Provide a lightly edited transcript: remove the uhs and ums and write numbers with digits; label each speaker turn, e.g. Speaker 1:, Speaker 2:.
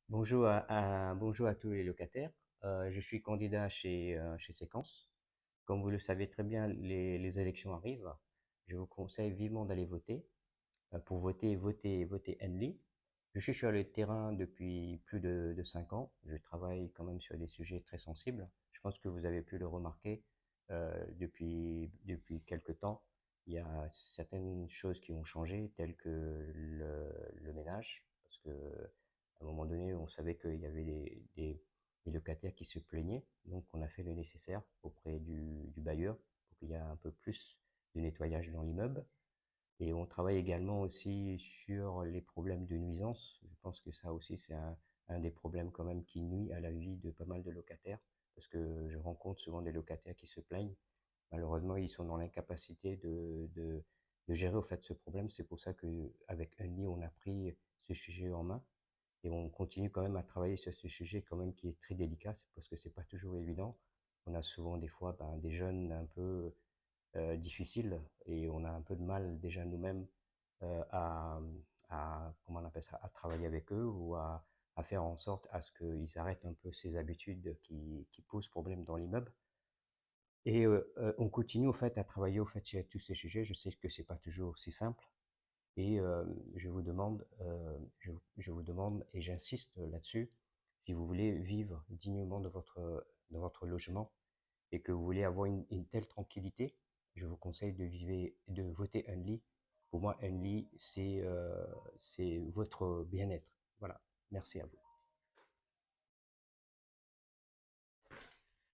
Speaker 1: Bonjour à tous les locataires. Je suis candidat chez Séquence. Comme vous le savez très bien, les élections arrivent. Je vous conseille vivement d'aller voter. Pour voter, votez Enli. Je suis sur le terrain depuis plus de 5 ans. Je travaille quand même sur des sujets très sensibles. Je pense que vous avez pu le remarquer depuis quelque temps. Il y a certaines choses qui ont changé, telles que le ménage, parce que à un moment donné, on savait qu'il y avait des locataires qui se plaignaient, donc on a fait le nécessaire auprès du bailleur pour qu'il y ait un peu plus de nettoyage dans l'immeuble. Et on travaille également aussi sur les problèmes de nuisance. Je pense que ça aussi, c'est un des problèmes quand même qui nuit à la vie de pas mal de locataires, parce que je rencontre souvent des locataires qui se plaignent. Malheureusement, ils sont dans l'incapacité de gérer au fait ce problème. C'est pour ça que avec Unli, on a pris ce sujet en main et on continue quand même à travailler sur ce sujet quand même qui est très délicat, c'est parce que c'est pas toujours évident. On a souvent des fois des jeunes un peu difficiles et on a un peu de mal déjà nous-mêmes euh, à, comment on appelle ça, à travailler avec eux ou à faire en sorte à ce qu'ils arrêtent un peu ces habitudes qui posent problème dans l'immeuble. Et on continue au fait à travailler au fait sur tous ces sujets. Je sais que c'est pas toujours aussi simple. Et je vous demande, et j'insiste là-dessus, si vous voulez vivre dignement de votre logement et que vous voulez avoir une telle tranquillité, je vous conseille de voter Unli. Pour moi, Unli, c'est votre bien-être. Voilà. Merci à vous.